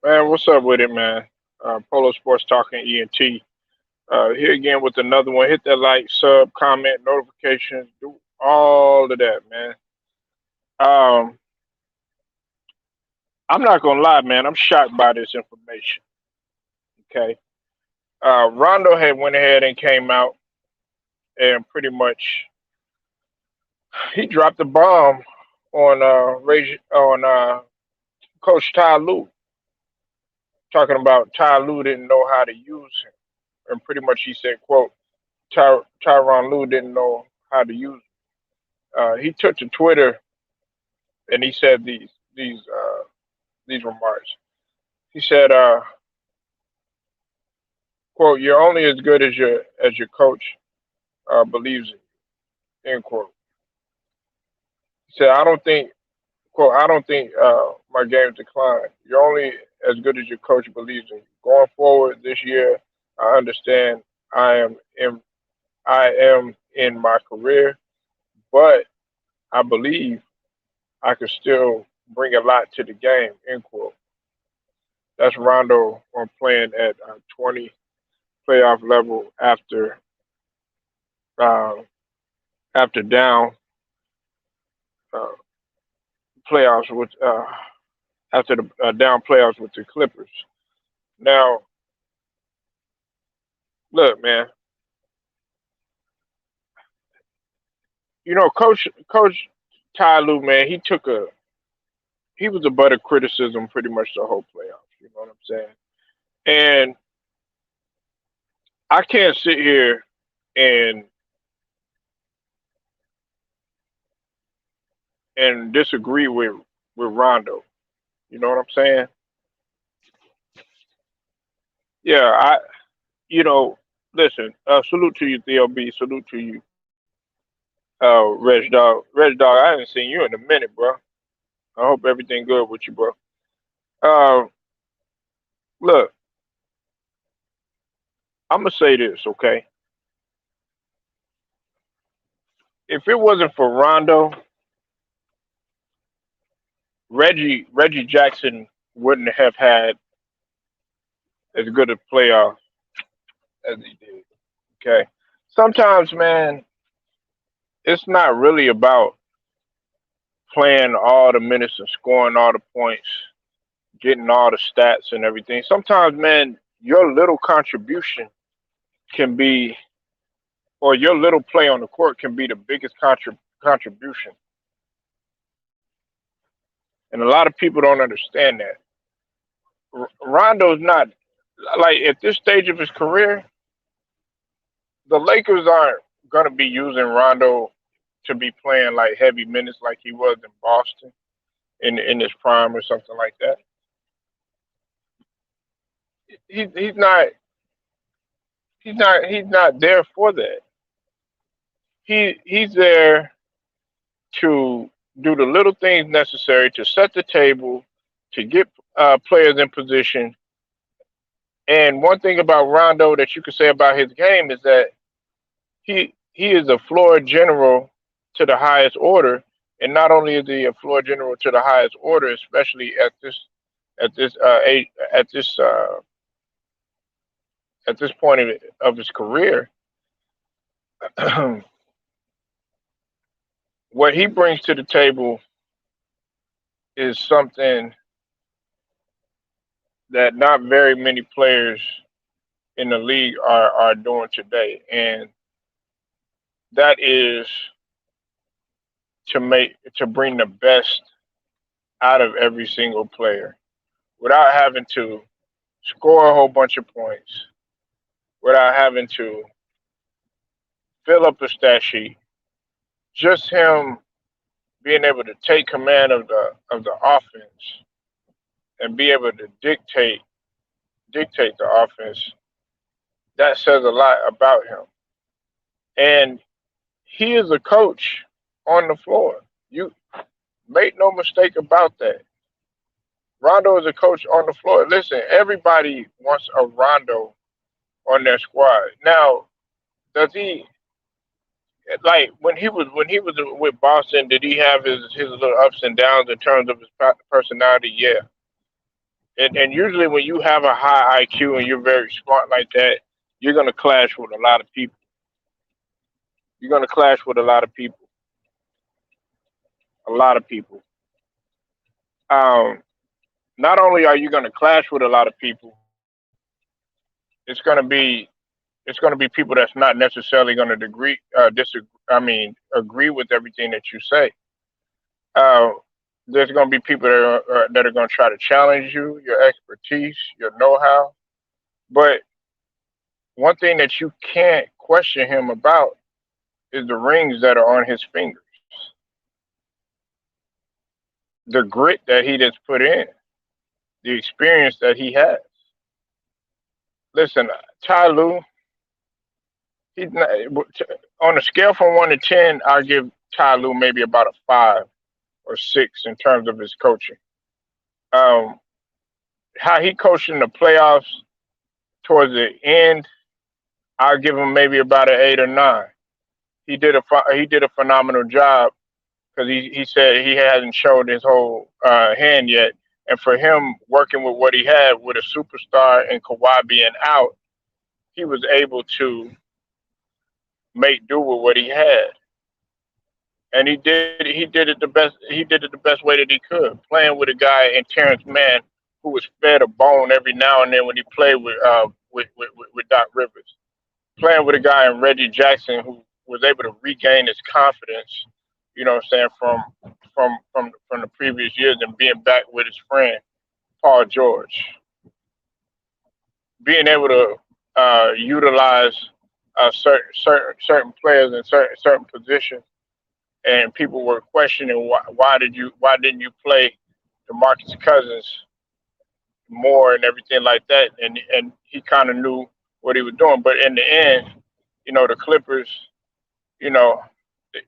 Man, what's up with it, man? Polo Sports Talking ENT. Here again with another one. Hit that like, sub, comment, notifications, do all of that, man. Um, I'm not gonna lie, man. I'm shocked by this information. Okay, Rondo had went ahead and came out and pretty much he dropped the bomb on Coach Ty Lue, talking about Ty Lue didn't know how to use him, and pretty much he said, "quote Tyron Lue didn't know how to use." He took to Twitter and he said these remarks. He said, "quote You're only as good as your coach believes in you." End quote. He said, I don't think my game's declined. You're only as good as your coach believes in you. Going forward this year, I understand I am in I am in my career, but I believe I could still bring a lot to the game." End quote. That's Rondo on playing at 20 playoff level uh, after down uh, playoffs with after the down playoffs with the Clippers. Now, look, man, Coach Ty Lue, man, he was a butt of criticism pretty much the whole playoffs. You know what I'm saying? And I can't sit here and disagree with Rondo. You know what I'm saying? Yeah, you know, listen, salute to you, Theo B. Salute to you, Reg Dog. Reg Dog, I haven't seen you in a minute, bro. I hope everything good with you, bro. Uh, Look, I'm gonna say this, okay? If it wasn't for Rondo, Reggie Jackson wouldn't have had as good a playoff as he did. Okay. Sometimes, man, it's not really about playing all the minutes and scoring all the points, getting all the stats and everything. Sometimes, man, your little contribution can be, or your little play on the court can be the biggest contribution. And a lot of people don't understand that. Rondo's not, like, at this stage of his career, the Lakers aren't going to be using Rondo to be playing like heavy minutes like he was in Boston in his prime or something like that. He's not he's not there for that. He's there to do the little things necessary to set the table, to get players in position. And one thing about Rondo that you could say about his game is that he is a floor general to the highest order. And not only is he a floor general to the highest order, especially at this at this point of his career, what he brings to the table is something that not very many players in the league are doing today, and that is to bring the best out of every single player without having to score a whole bunch of points, without having to fill up a stat sheet. Just him being able to take command of the offense and be able to dictate the offense. That says a lot about him. And he is a coach on the floor. You make no mistake about that. Rondo is a coach on the floor. Listen, everybody wants a Rondo on their squad. Now, does he, like, when he was with Boston? Did he have his little ups and downs in terms of his personality? Yeah, And usually when you have a high IQ and you're very smart like that, you're gonna clash with a lot of people. You're gonna clash with a lot of people. A lot of people. Um, Not only are you gonna clash with a lot of people, it's gonna be it's gonna be people that's not necessarily gonna disagree. I mean, agree with everything that you say. Uh, there's gonna be people that are gonna try to challenge you, your expertise, your know-how. But one thing that you can't question him about is the rings that are on his fingers, the grit that he just put in, the experience that he has. Listen, Ty Lue, he's not, on a scale from 1 to 10, I'll give Ty Lue maybe about a 5 or 6 in terms of his coaching. Um, how he coached in the playoffs towards the end, I'll give him maybe about an 8 or 9. He did a phenomenal job because he said he hasn't showed his whole hand yet. And for him working with what he had with a superstar and Kawhi being out, he was able to make do with what he had. And he did it the best he did it the best way that he could, playing with a guy in Terrence Mann who was fed a bone every now and then when he played with Doc Rivers. Playing with a guy in Reggie Jackson who was able to regain his confidence, you know what I'm saying, from the previous years and being back with his friend Paul George, being able to utilize certain players in certain positions, and people were questioning why didn't you play DeMarcus Cousins more and everything like that, and he kind of knew what he was doing, but in the end, the Clippers, you know,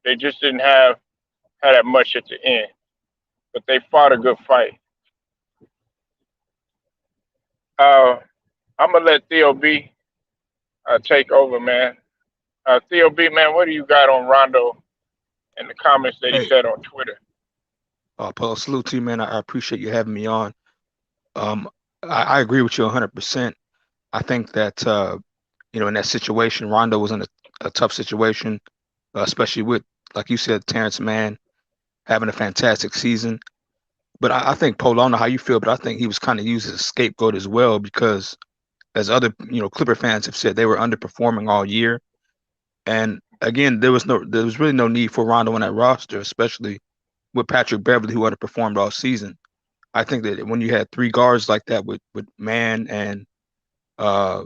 they just didn't have had that much at the end, but they fought a good fight. Uh, I'm gonna let Theo B take over, man. Theo B, man, what do you got on Rondo and the comments that he Hey, said on Twitter? Paul, salute to you, man. I appreciate you having me on. Um, I agree with you 100%. I think that in that situation, Rondo was in a tough situation, especially with, like you said, Terrence Mann having a fantastic season. But I think, Paul, I don't know how you feel, but I think he was kind of used as a scapegoat as well because, as other Clipper fans have said, they were underperforming all year. And again, there was really no need for Rondo on that roster, especially with Patrick Beverly, who underperformed all season. I think that when you had three guards like that with Mann and uh,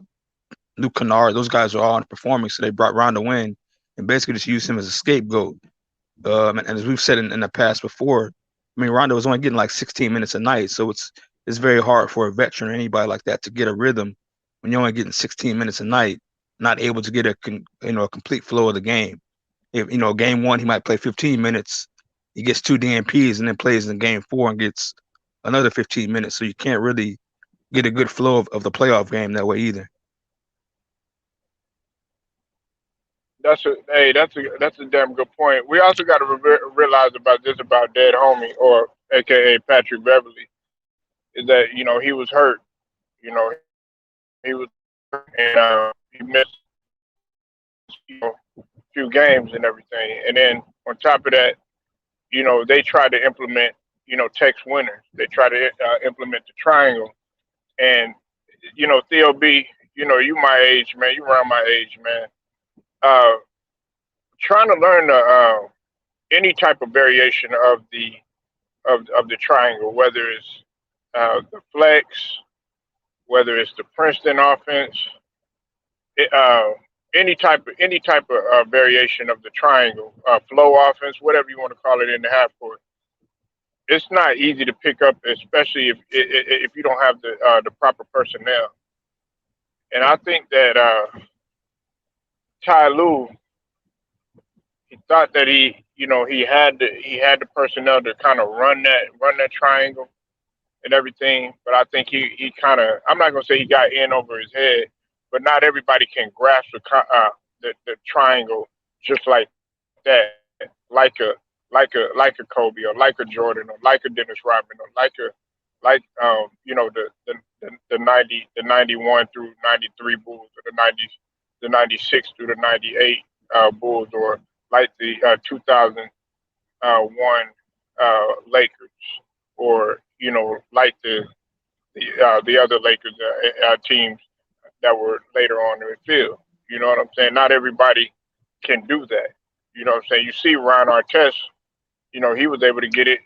Luke Kennard, those guys are all underperforming, so they brought Rondo in and basically just used him as a scapegoat. And as we've said in the past before, I mean, Rondo was only getting like 16 minutes a night, so it's very hard for a veteran or anybody like that to get a rhythm when you're only getting 16 minutes a night, not able to get a complete flow of the game. If game one he might play 15 minutes, he gets two DNPs, and then plays in game four and gets another 15 minutes. So you can't really get a good flow of the playoff game that way either. That's a damn good point. We also got to realize about this about Dead Homie, or AKA Patrick Beverly, is that he was hurt. He was and he missed a few games and everything. And then on top of that, they tried to implement Tex Winners. They tried to implement the triangle. And Theo B, you my age, man. You around my age, man. Uh, Trying to learn any type of variation of the triangle, whether it's the flex, whether it's the Princeton offense, it, any type of variation of the triangle, flow offense, whatever you want to call it in the half court. It's not easy to pick up, especially if you don't have the proper personnel. And I think that Ty Lue, he thought that he had the personnel to kind of run that triangle and everything. But I think he kind of, I'm not gonna say he got in over his head, but not everybody can grasp the triangle just like that, like a Kobe or like a Jordan or like a Dennis Rodman or like a like the 91 through 93 Bulls, or the 96 through the 98 Bulls, or like the 2001 Lakers, or like the other Lakers teams that were later on in the field. You know what I'm saying? Not everybody can do that. You know what I'm saying? You see Ron Artest, he was able to get it,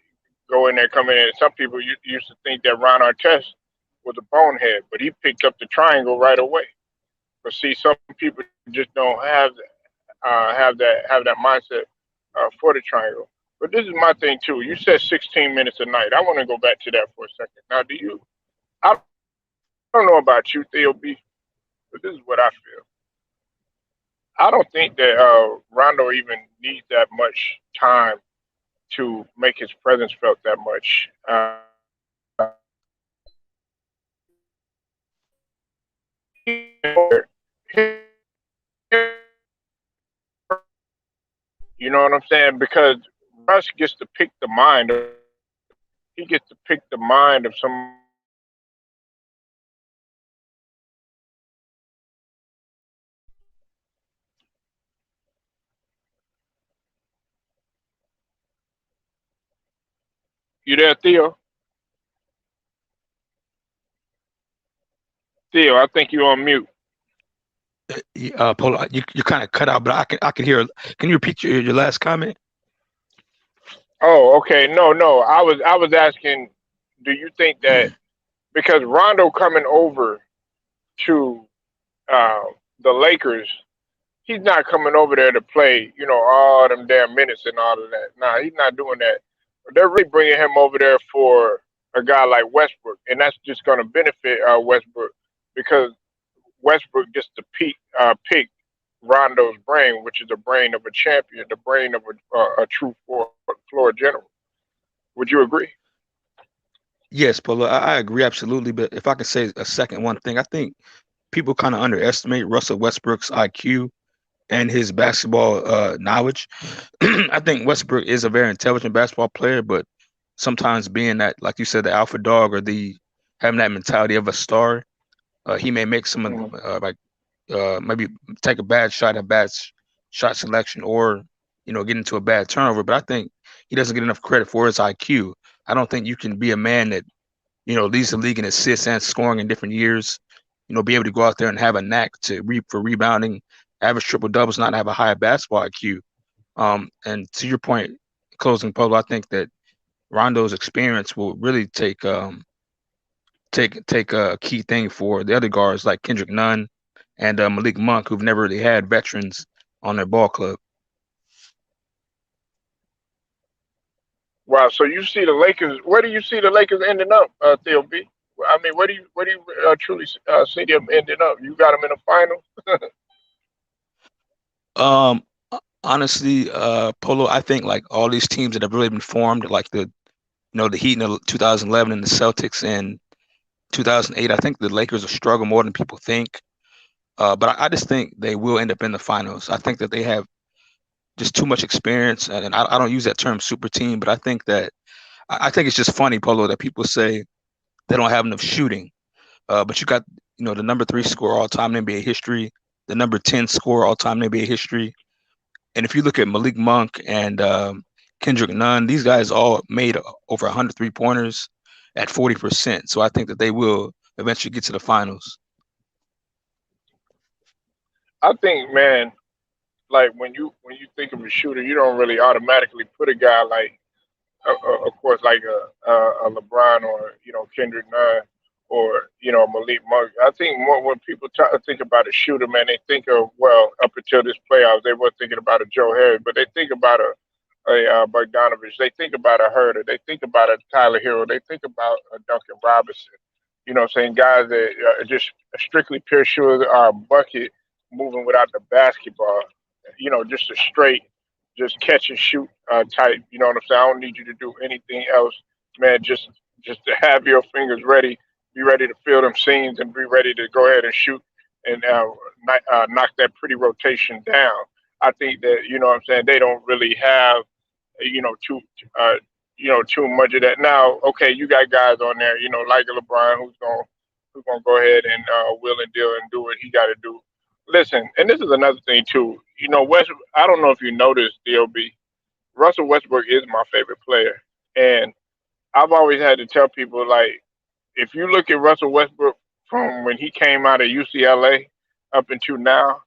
go in there, come in. Some people used to think that Ron Artest was a bonehead, but he picked up the triangle right away. But see, some people just don't have that mindset for the triangle. But this is my thing too. You said 16 minutes a night. I want to go back to that for a second. Now, do you? I don't know about you, Theo B, but this is what I feel. I don't think that Rondo even needs that much time to make his presence felt that much. You know what I'm saying? Because Russ gets to pick the mind of somebody. He gets to pick the mind of somebody that you there, Theo? Theo, I think you're on mute. Polo, you kind of cut out, but I can hear. Can you repeat your last comment? Oh, okay. No, no. I was asking, do you think that because Rondo coming over to uh, the Lakers, he's not coming over there to play, all them damn minutes and all of that. Nah, he's not doing that. They're really bringing him over there for a guy like Westbrook, and that's just going to benefit Westbrook because Westbrook gets to pick Rondo's brain, which is the brain of a champion, the brain of a true floor general. Would you agree? Yes, Polo, I agree absolutely. But if I can say a second one thing, I think people kind of underestimate Russell Westbrook's IQ and his basketball knowledge. I think Westbrook is a very intelligent basketball player, but sometimes being that, like you said, the alpha dog or the having that mentality of a star, he may make some of Mhm. like maybe take a bad shot, a bad shot selection, or get into a bad turnover. But I think he doesn't get enough credit for his IQ. I don't think you can be a man that leads the league in assists and scoring in different years. Be able to go out there and have a knack to for rebounding, average triple doubles, not have a high basketball IQ. And to your point, closing Polo, I think that Rondo's experience will really take a key thing for the other guards like Kendrick Nunn and Malik Monk, who've never really had veterans on their ball club. Wow. So you see the Lakers. Where do you see the Lakers ending up, Theo B? I mean, where do you truly see them ending up? You got them in the final. Um, Honestly, Polo, I think like all these teams that have really been formed, like the Heat in 2011 and the Celtics in 2008, I think the Lakers will struggle more than people think. But I just think they will end up in the finals. I think that they have just too much experience, and I don't use that term super team, but I think that I think it's just funny, Polo, that people say they don't have enough shooting. But you got the number three scorer all time in NBA history, the number 10 scorer all time in NBA history, and if you look at Malik Monk and Kendrick Nunn, these guys all made over 103 pointers at 40%. So I think that they will eventually get to the finals. I think, man, like when you think of a shooter, you don't really automatically put a guy like of course, like a LeBron or Kendrick Nunn or Malik Monk. I think more when people think about a shooter, man, they think of up until this playoffs, they were thinking about a Joe Harris, but they think about a Bogdanovich, they think about a Herder, they think about a Tyler Hero, they think about a Duncan Robinson. Saying guys that are just strictly pure shooter, bucket moving without the basketball. Just a straight, just catch and shoot type. You know what I'm saying? I don't need you to do anything else, man. Just to have your fingers ready, be ready to fill them seams, and be ready to go ahead and shoot and knock that pretty rotation down. I think that, what I'm saying, they don't really have, two. too much of that. Now, okay, you got guys on there, like LeBron, who's gonna go ahead and will and deal and do what he got to do. Listen, and this is another thing too. West. I don't know if you noticed, DLB. Russell Westbrook is my favorite player, and I've always had to tell people like, if you look at Russell Westbrook from when he came out of UCLA up until now,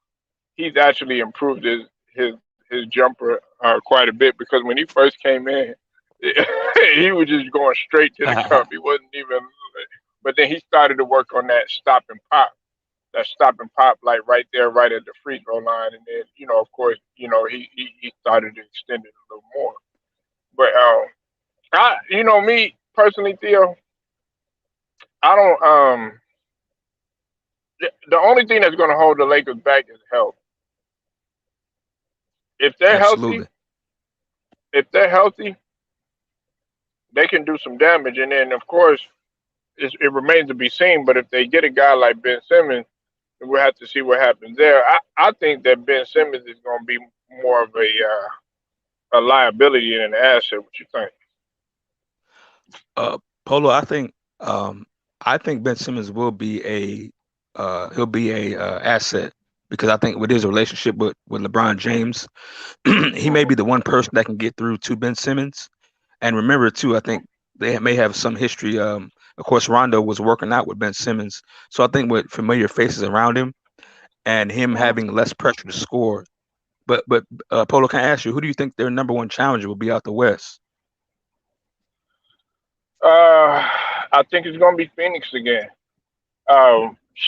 he's actually improved his jumper quite a bit because when he first came in, he was just going straight to the cup. He wasn't even. But then he started to work on that stop and pop, like right there, right at the free throw line, and then of course, he started to extend it a little more. But me personally, Theo, I don't. The only thing that's going to hold the Lakers back is health. If they're healthy, Absolutely. if they're healthy, they can do some damage. And then, of course, it remains to be seen. But if they get a guy like Ben Simmons, then we'll have to see what happens there. I think that Ben Simmons is going to be more of a liability than an asset. What you think? Polo, um, I think Ben Simmons will be a he'll be a asset because I think with his relationship with LeBron James, he may Hmm. be the one person that can get through to Ben Simmons. And remember too, I think they may have some history. Of course, Rondo was working out with Ben Simmons, so I think with familiar faces around him and him Hmm. having less pressure to score. But Polo, can I ask you, who do you think their number one challenger will be out the West? I think it's going to be Phoenix again.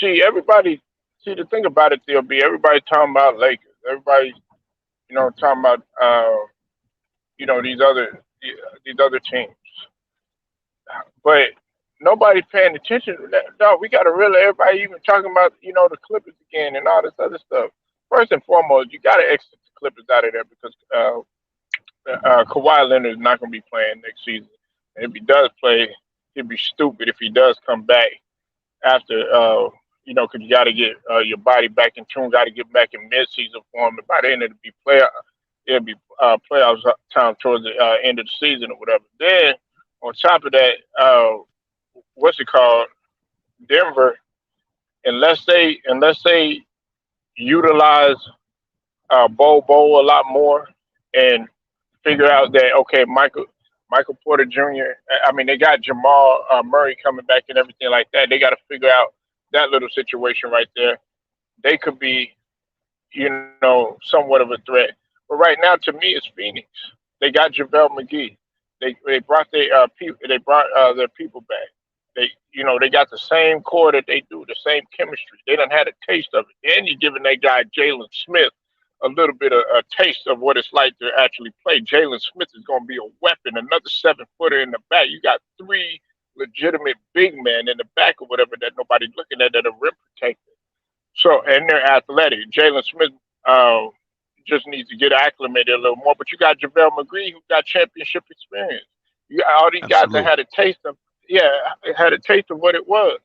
Everybody. See, the thing about it, there'll be everybody talking about Lakers. Everybody, talking about these other teams, but nobody's paying attention to that. No, we got to really everybody even talking about the Clippers again and all this other stuff. First and foremost, you got to exit the Clippers out of there because Kawhi Leonard is not going to be playing next season. And if he does play, he'd be stupid if he does come back after because you got to get your body back in tune, got to get back in mid-season form, and by the end it'll be playoffs time towards the end of the season or whatever. Then on top of that, what's it called? Denver, unless they utilize Bo a lot more and figure out that okay, Michael Porter Jr. I mean, they got Jamal Murray coming back and everything like that. They got to figure out that little situation right there. They could be, somewhat of a threat. But right now, to me, it's Phoenix. They got JaVale McGee. They brought their people back. They got the same core that they do, the same chemistry. They done had a taste of it. And you're giving that guy Jalen Smith a little bit of a taste of what it's like to actually play. Jalen Smith is going to be a weapon, another 7 footer in the back. You got three legitimate big men in the back or whatever that nobody's looking at that are rim protected. So, and they're athletic. Jalen Smith just needs to get acclimated a little more. But you got JaVale McGee who got championship experience. You got all these guys that Absolutely. had a taste of, yeah, had a taste of what it was.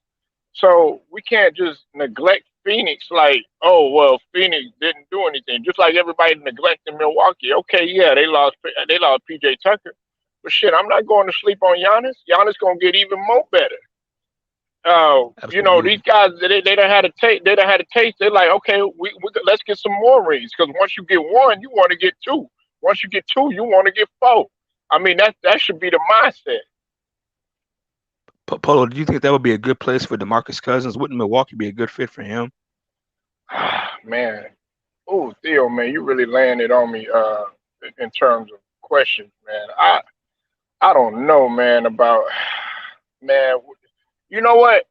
So we can't just neglect Phoenix like, oh well, Phoenix didn't do anything. Just like everybody neglecting Milwaukee. Okay, yeah, they lost PJ Tucker, but shit, I'm not going to sleep on Giannis. Giannis gonna get even more better. These Absolutely. guys they don't had a taste. They don't had a taste. They're like, okay, let's get some more rings because once you get one, you want to get two. Once you get two, you want to get four. I mean, that should be the mindset. Polo, do you think that would be a good place for DeMarcus Cousins? Wouldn't Milwaukee be a good fit for him? Man, oh Theo, man, you really laying it on me. In terms of questions, man. I don't know, man. About man, you know what?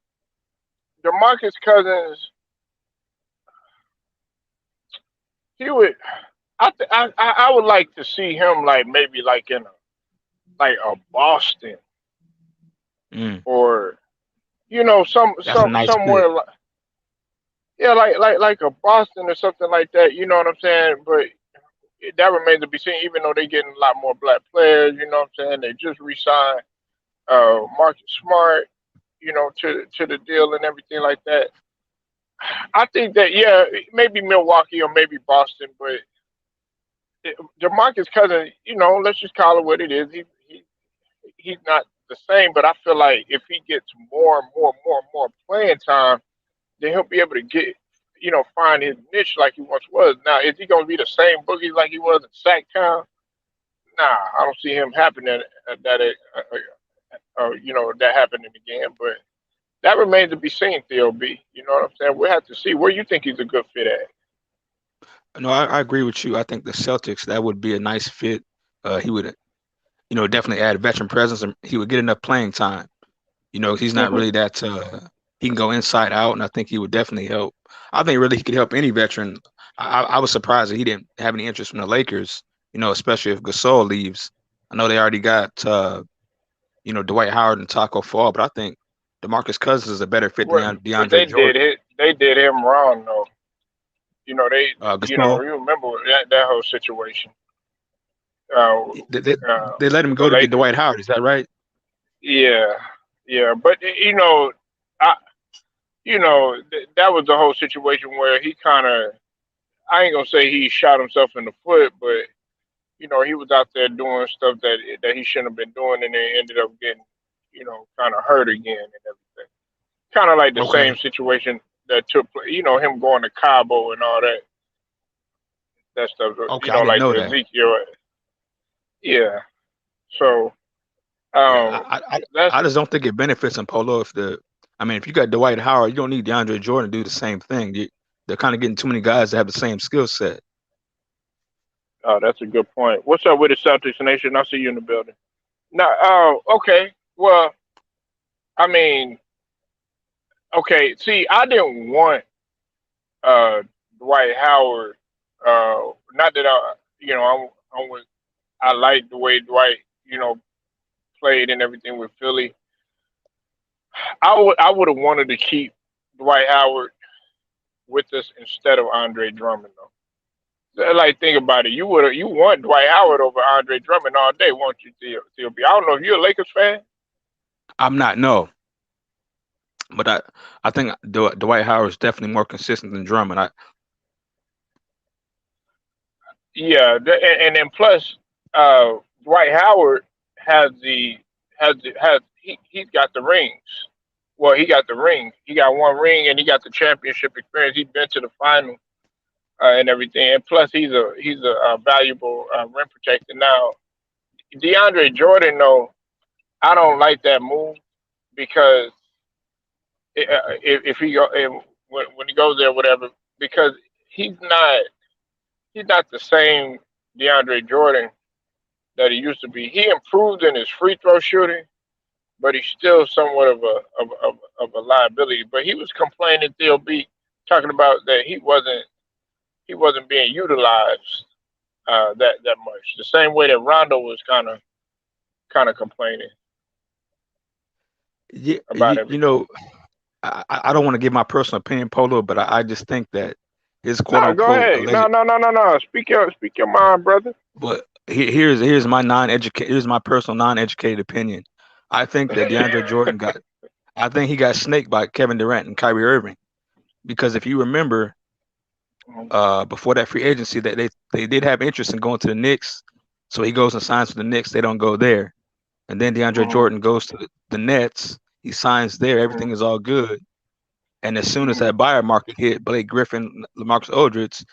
DeMarcus Cousins, he would. I would like to see him like maybe like in a Boston Mm, or that's a nice fit. somewhere like yeah like a Boston or something like that. You know what I'm saying? But that remains to be seen. Even though they're getting a lot more black players, you know what I'm saying? They just re-signed Marcus Smart, to the deal and everything like that. I think that yeah, maybe Milwaukee or maybe Boston, but Demarcus Cousins, let's just call it what it is. he's not the same. But I feel like if he gets more and more playing time, then he'll be able to get, find his niche like he once was. Now, is he gonna be the same boogie like he was in Sack Town? Nah, I don't see him happening that happening again. But that remains to be seen, Theo B. You know what I'm saying? We'll have to see where you think he's a good fit at. No, I agree with you. I think the Celtics, that would be a nice fit. He would, definitely add veteran presence, and he would get enough playing time. He's not Hmm. really that. He can go inside out, and I think he would definitely help. I think really he could help any veteran. I was surprised that he didn't have any interest from the Lakers. Especially if Gasol leaves. I know they already got Dwight Howard and Taco Fall, but I think DeMarcus Cousins is a better fit than What? But DeAndre Jordan. they did him wrong though. Gasol, You remember that whole situation. Uh, they, they, uh, they let him the go to get Lakers. Dwight Howard. Is that right? Yeah, yeah, but I, that was the whole situation where he kind of, I ain't gonna say he shot himself in the foot, but he was out there doing stuff that he shouldn't have been doing, and then ended up getting, kind of hurt again and everything. Kind of like the Okay. same situation that took place, him going to Cabo and all that stuff, Okay, I didn't like know the that. Ezekiel. Yeah. So Yeah, um, I that's just don't think it benefits him, Polo. If you got Dwight Howard, you don't need DeAndre Jordan to do the same thing. They're kind of getting too many guys that have the same skill set. that's a good point. What's up with the Celtics Nation? I see you in the building. No, okay. Well, I mean, okay. See, I didn't want uh Dwight Howard. Not that I'm with. I like the way Dwight, played and everything with Philly. I would have wanted to keep Dwight Howard with us instead of Andre Drummond though. Like think about it. You want Dwight Howard over Andre Drummond all day, won't you, Theo B? I don't know if you're a Lakers fan. I'm not no, but I think Dwight Howard is definitely more consistent than Drummond. Yeah, and then plus, uh, Dwight Howard has the has he's got the rings. Well, he got the ring. He got one ring, and he got the championship experience. He's been to the final and everything. And plus, he's a valuable rim protector. Now, DeAndre Jordan, though, I don't like that move because if he go when he goes there, whatever, because he's not he's not the same DeAndre Jordan that he used to be. He improved in his free throw shooting, but he's still somewhat of a liability. But he was complaining, Theo B, talking about that he wasn't being utilized that much. The same way that Rondo was kind of complaining Yeah, about everything. I don't want to give my personal opinion, Polo, but I just think that his quote No, go unquote ahead. alleged. No. Speak your mind, brother. But here's my non-educated here's my personal non-educated opinion. I think that DeAndre Jordan got I think he got snaked by Kevin Durant and Kyrie Irving because if you remember, before that free agency, that they did have interest in going to the Knicks, so he goes and signs for the Knicks. They don't go there, and then DeAndre Mhm, Jordan goes to the Nets. He signs there. mhm, Everything is all good. And as soon as mhm, that buyer market hit, Blake Griffin, LaMarcus Aldridge,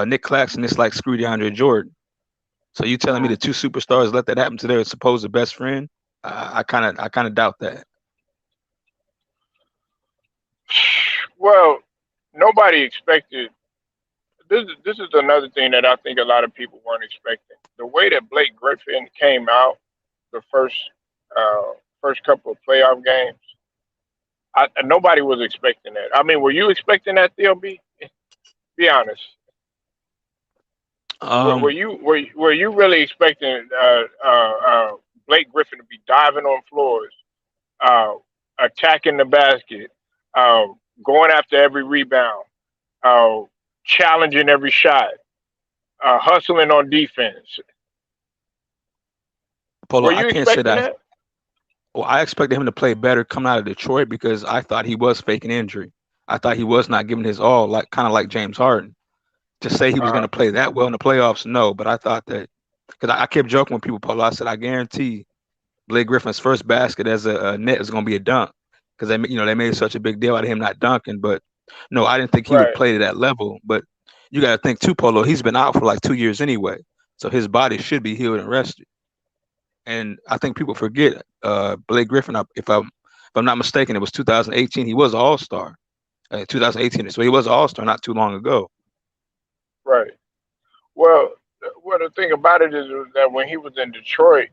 Nick Claxton, it's like screw DeAndre Jordan. So you telling me the mhm. two superstars let that happen to their supposed best friend? I kind of doubt that. Well, nobody expected. This is another thing that I think a lot of people weren't expecting. The way that Blake Griffin came out the uh, first couple of playoff games, nobody was expecting that. I mean, were you expecting that, Theo B? Be honest. Were Um, you really expecting Blake Griffin to be diving on floors, uh, attacking the basket, uh, going after every rebound, uh, challenging every shot, hustling on defense? Polo, Were I you can't say expecting that. that? Well, I expected him to play better coming out of Detroit because I thought he was faking injury. I thought he was not giving his all, like kind of like James Harden. To say he was going Uh, to play that well in the playoffs, no. But I thought that because I kept joking with people, Polo. I said I guarantee Blake Griffin's first basket as a net is going to be a dunk because they made such a big deal out of him not dunking. But no, I didn't think he would Right, play to that level. But you got to think too, Polo. He's been out for like 2 years anyway, so his body should be healed and rested. And I think people forget Blake Griffin. If I'm not mistaken, it was 2018. He was All Star. 2018, so he was All Star not too long ago. right. Well, well, the thing about it is that when he was in Detroit,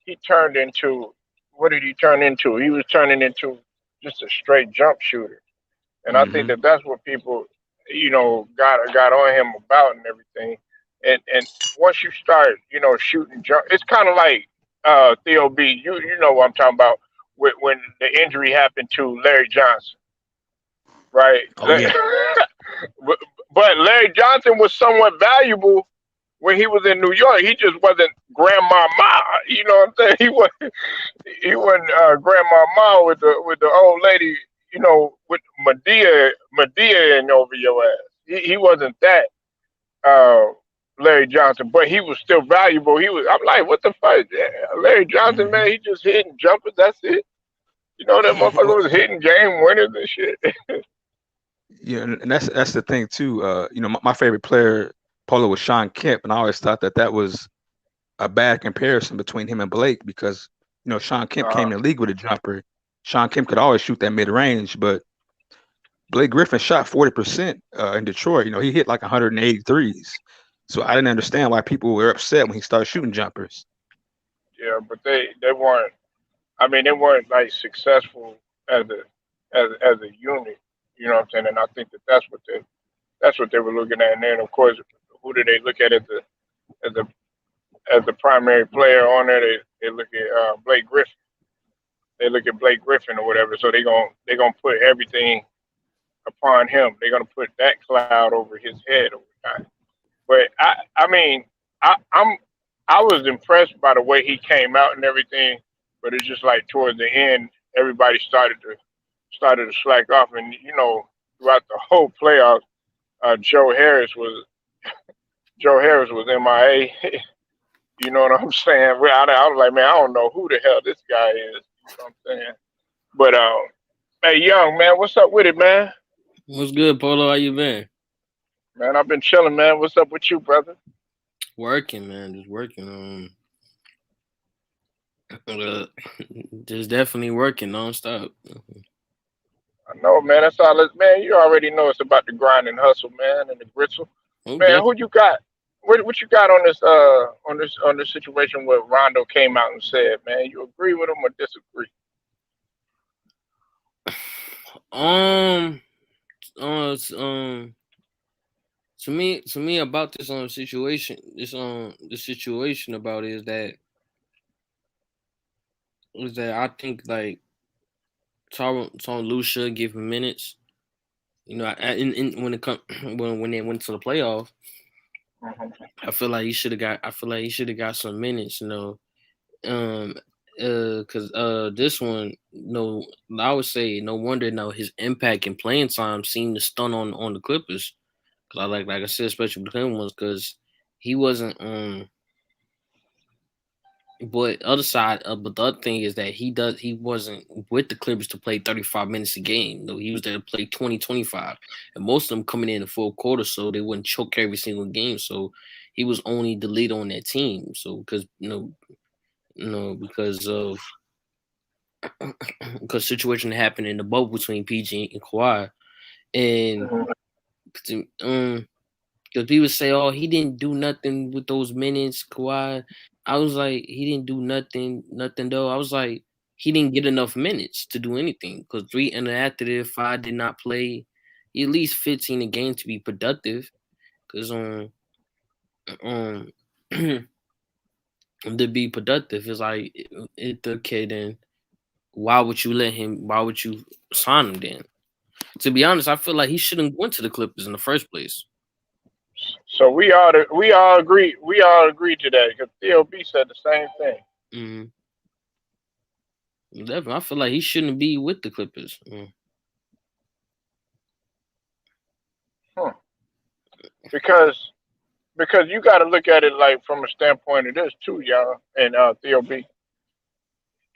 he turned into what did he turn into? He was turning into just a straight jump shooter, and I think Hmm. that that's what people, got on him about and everything. And once you start, shooting jump, it's kind of like Theo B. You know what I'm talking about when the injury happened to Larry Johnson, right? Oh yeah. but but Larry Johnson was somewhat valuable when he was in New York. He just wasn't grandma ma. You know what I'm saying? He wasn't grandma ma with the old lady. With Medea and over your ass. He wasn't that uh, Larry Johnson, but he was still valuable. I'm like, what the fuck, yeah, Larry Johnson, man? Hmm. He just hitting jumpers. That's it. That motherfucker was hitting game winners and shit. Yeah, and that's the thing too. My favorite player, Polo, was Sean Kemp, and I always thought that was a bad comparison between him and Blake because Sean Kemp came Uh, in the league with a jumper. Sean Kemp could always shoot that mid range, but Blake Griffin shot 40% in Detroit. He hit like 180 threes. So I didn't understand why people were upset when he started shooting jumpers. yeah, but they weren't. I mean, they weren't like successful as a unit. You know what I'm saying? And I think that that's what they were looking at. And then of course, who do they look at as the as the primary player on there? They look at Blake Griffin. They look at Blake Griffin or whatever. So they gonna put everything upon him. They're gonna put that cloud over his head over time. But I mean, I'm I was impressed by the way he came out and everything. But it's just like towards the end, everybody started to slack off, and throughout the whole playoffs, uh, Joe Harris was Joe Harris was MIA. You know what I'm saying? Well, I was like, man, I don't know who the hell this guy is. You know what I'm saying? But hey, young man, what's up with it, man? What's good, Polo? How you been? Man, I've been chilling, man. What's up with you, brother? Working, man. Just working. Uh, just definitely working nonstop. I know, man. That's all. Man, you already know it's about the grind and hustle, man, and the gritzel. Oh, Man, definitely. who you got? What you got on this situation where Rondo came out and said, man, you agree with him or disagree? Um, it's, to me about this situation, the situation about it is that I think like Tom Lue should give him minutes. In when it come when they went to the playoff, Hmm. I feel like he should have got some minutes. Um, because this one, no, I would say no wonder no his impact and playing time seemed to stun on the Clippers. Cause like I said, especially with him was because he wasn't But other side, but the other thing is that he wasn't with the Clippers to play 35 minutes a game. No, he was there to play 20, 25, and most of them coming in the full quarter, so they wouldn't choke every single game. So he was only the leader on that team. So because of because situation happened in the bubble between PG and Kawhi, and Hmm. because people say, "Oh, he didn't do nothing with those minutes, Kawhi." I was like, he didn't do nothing though. I was like, he didn't get enough minutes to do anything because three and after the five did not play at least 15 a game to be productive. Because um to be productive is like okay then why would you let him? Why would you sign him then? To be honest, I feel like he shouldn't went to the Clippers in the first place. So we all agree to that because TLB said the same thing. Mm-hmm. Definitely, I feel like he shouldn't be with the Clippers. Hmm. Because you got to look at it like from a standpoint of this too, y'all, and TLB.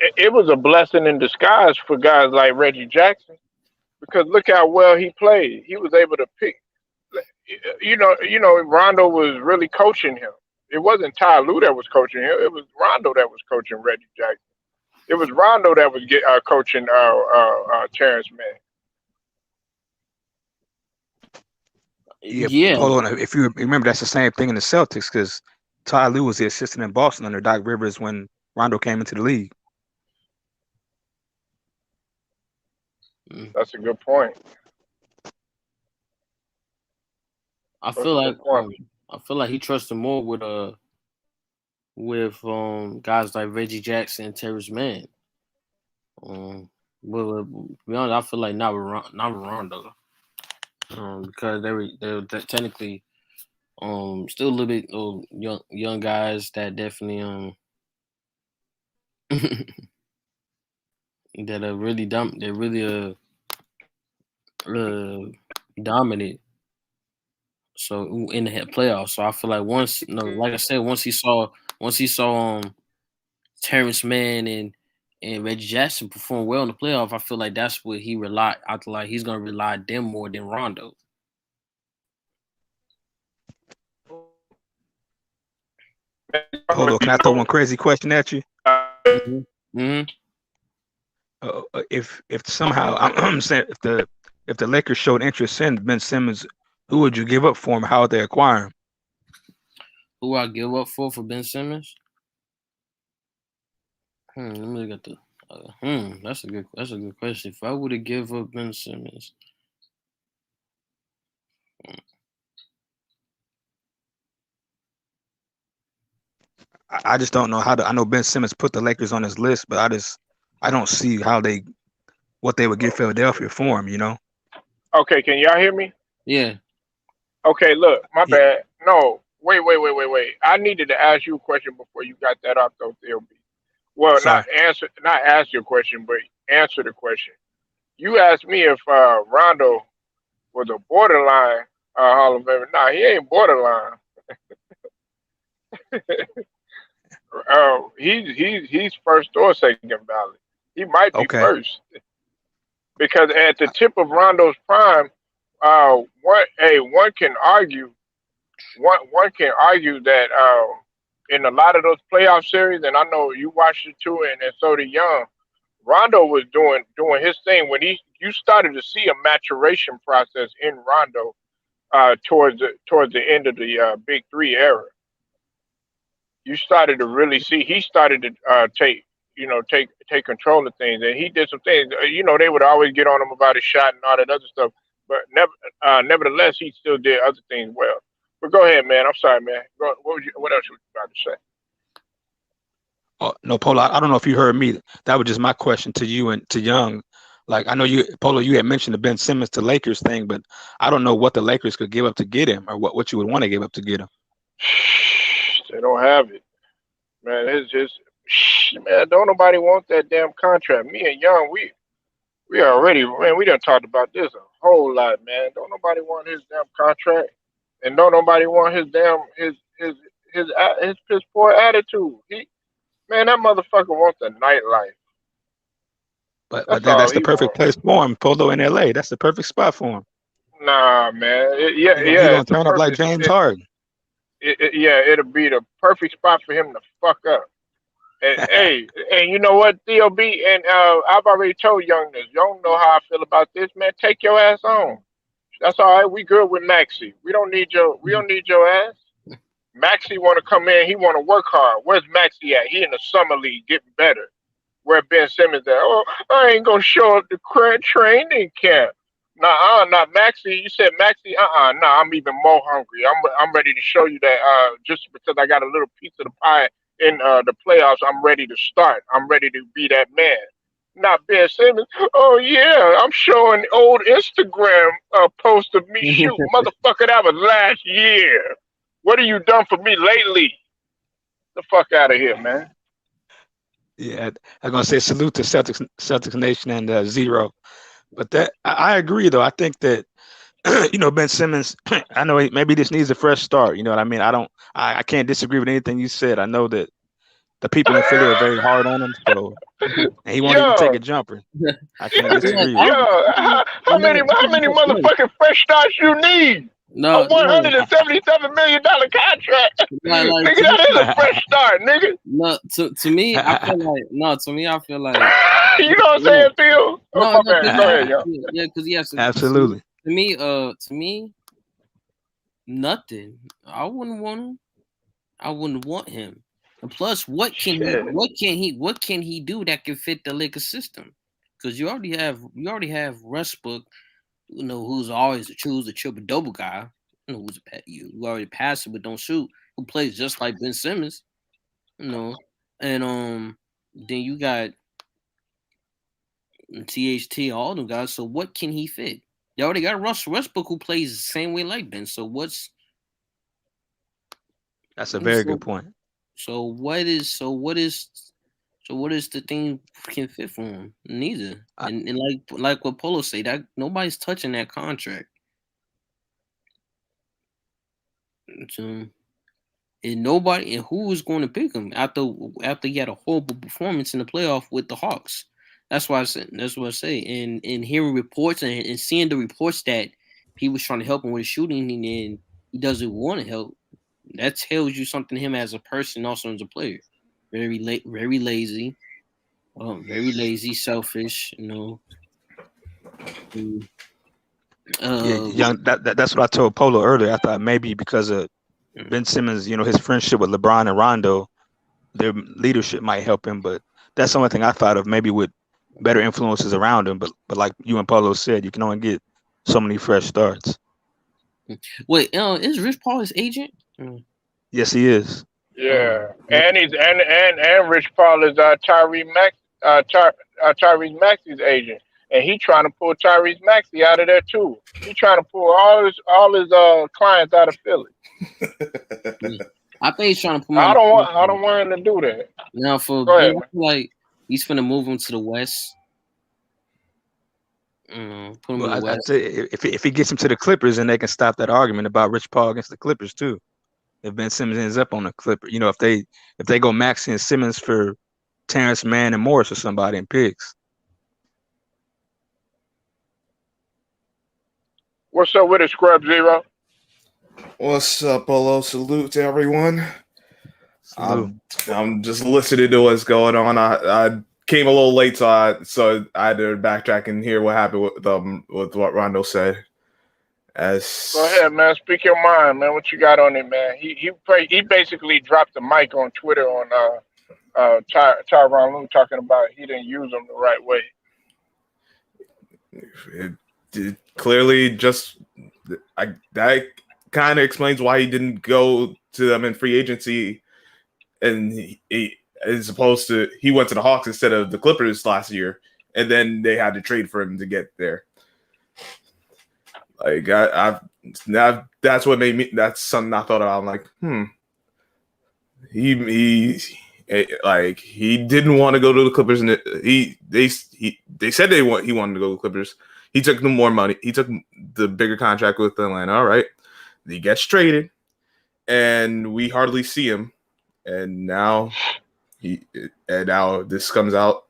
it was a blessing in disguise for guys like Reggie Jackson because look how well he played. He was able to pick. Rondo was really coaching him. It wasn't Ty Lue that was coaching him. It was Rondo that was coaching Reggie Jackson. It was Rondo that was coaching Terrence Mann. Yeah, Yeah, Polo. If you remember, that's the same thing in the Celtics because Ty Lue was the assistant in Boston under Doc Rivers when Rondo came into the league. mm. That's a good point. I That's feel a like good point. I feel like he trusted more with guys like Reggie Jackson and Terrence Mann. But to be honest, I feel like not with Rondo. Because they were technically still a little bit young guys that definitely that are really dumb. They're really dominant. So in the playoffs, so I feel like like I said, once he saw Terrence Mann and Reggie Jackson perform well in the playoff, I feel like that's what he relied. I feel like he's gonna rely on them more than Rondo. Polo, can I throw one crazy question at you? Mm-hmm. Mm-hmm. If somehow I'm saying if the Lakers showed interest in Ben Simmons, who would you give up for him? How would they acquire him? Who I give up for Ben Simmons? Let me look at the. That's a good question. If I would have give up Ben Simmons, I just don't know how to. I know Ben Simmons put the Lakers on his list, but I don't see what they would give Philadelphia for him. You know? Okay, can y'all hear me? yeah. Okay, look, my Yeah. bad. No, wait. I needed to ask you a question before you got that off though, LB. Well, Sorry. not ask your question, but answer the question. You asked me if Rondo was a borderline Hall of Famer. Nah, he ain't borderline. He's first or second ballot. He might be Okay. first because at the tip of Rondo's prime, one can argue that in a lot of those playoff series, and I know you watched it too, and so did Young. Rondo was doing his thing when you started to see a maturation process in Rondo towards the end of the Big Three era. You started to really see he started to take control of things, and he did some things. They would always get on him about his shot and all that other stuff, but nevertheless, he still did other things well. But go ahead, man. I'm sorry, man. What else were you about to say? Oh, no, Polo. I don't know if you heard me. That was just my question to you and to Young. Like I know you, Polo. You had mentioned the Ben Simmons to Lakers thing, but I don't know what the Lakers could give up to get him, or what you would want to give up to get him. They don't have it, man. It's just man. Don't nobody want that damn contract. Me and Young, we already, man. We done talked about this a whole lot, man. Don't nobody want his damn contract, and don't nobody want his damn his piss poor attitude. Man, that motherfucker wants the nightlife. But That's that's all the he perfect wants. place for him, Polo in LA. That's the perfect spot for him. Nah, man. He Yeah, gonna it's the turn up like perfect. James Harden. Yeah, it'll be the perfect spot for him to fuck up. And hey, and you know what, DOB, and I've already told Young this. Young know how I feel about this, man. Take your ass on. That's all right. We good with Maxie. We don't need your ass. Maxie want to come in. He want to work hard. Where's Maxie at? He in the summer league getting better. Where Ben Simmons at? Oh, I ain't gonna show up to training camp. Nah, not Maxie. You said Maxie. Nah. I'm even more hungry. I'm ready to show you that. Just because I got a little piece of the pie in the playoffs, I'm ready to start. I'm ready to be that man. Not Ben Simmons. Oh yeah, I'm showing old Instagram post of me shooting. Motherfucker, that was last year. What have you done for me lately? The fuck out of here, man. Yeah, I'm gonna say salute to Celtics Nation and Zero. But I agree though. I think that Ben Simmons. I know maybe he just needs a fresh start. You know what I mean? I can't disagree with anything you said. I know that the people in Philly are very hard on him. So, and he won't even take a Yo, jumper. I can't Like, disagree with you. yo, how many motherfucking fresh starts you need? A no, no, $177 million contract. like Nigga, to me, that is a fresh start, nigga. no, to me, I feel like no, to me, I feel like You know what I'm saying, Phil? Oh no, my no, bad. Go ahead, yo. yeah, because yes, Absolutely. to me, nothing. I wouldn't want him. I wouldn't want him. And plus, Shit. what can he do that can fit the Lakers system? Because you already have Westbrook, who's always a triple double guy. You already pass it but don't shoot. Who plays just like Ben Simmons, and then you got THT, all them guys. So what can he fit? They already got Russell Westbrook who plays the same way like Ben. That's a very So good point. so what is the thing can fit for him? Neither. I, And like what Polo say, that nobody's touching that contract. So, and who is going to pick him after he had a horrible performance in the playoff with the Hawks. That's what I say. And hearing reports and seeing the reports that he was trying to help him with shooting and then he doesn't want to help, that tells you something him as a person, also as a player. Very lazy, very lazy, selfish. And, yeah, young. That's what I told Polo earlier. I thought maybe because of Ben Simmons, his friendship with LeBron and Rondo, their leadership might help him. But that's the only thing I thought of. Maybe with better influences around him. But like you and Polo said, you can only get so many fresh starts. Wait, is Rich Paul his agent? Yes, he is. Yeah, and he's and Rich Paul is Tyrese Maxey's agent, and he trying to pull Tyrese Maxey out of there too. He trying to pull all his clients out of Philly. I think he's trying to put him I on. don't want him to do that. Now for Go ahead, Ben, I man. feel like he's finna move him to the West. Put him in the Well, I'd West. say if he gets him to the Clippers, and they can stop that argument about Rich Paul against the Clippers too. If Ben Simmons ends up on the Clipper, if they go Maxey and Simmons for Terrence Mann and Morris or somebody in picks. What's up with it, Scrub Zero? What's up, Polo? Salute to everyone. Salute. I'm just listening to what's going on. I came a little late, so I had to backtrack and hear what happened with what Rondo said. Go ahead, man. Speak your mind, man. What you got on it, man? He basically dropped the mic on Twitter on Tyronn Lue talking about he didn't use them the right way. It clearly just that kind of explains why he didn't go to them in free agency, and he as opposed to he went to the Hawks instead of the Clippers last year, and then they had to trade for him to get there. Like that's what made me. That's something I thought about. I'm like, he didn't want to go to the Clippers, and they said he wanted to go to the Clippers. He took the more money. He took the bigger contract with Atlanta. All right, he gets traded, and we hardly see him. And now this comes out.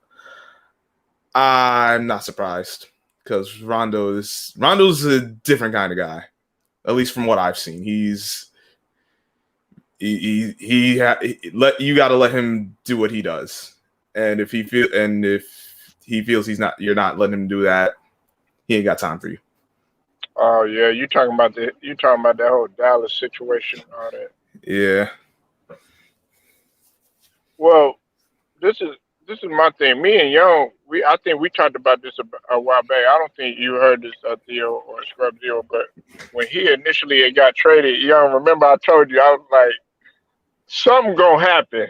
I'm not surprised because Rondo's a different kind of guy, at least from what I've seen. You got to let him do what he does, and if he feels you're not letting him do that, he ain't got time for you. Oh yeah, you talking about that whole Dallas situation and all that. Yeah. Well, this is my thing. Me and Young, I think we talked about this a while back. I don't think you heard this, Theo or Scrub Theo, but when he initially had got traded, Young, remember I told you I was like, something gonna happen.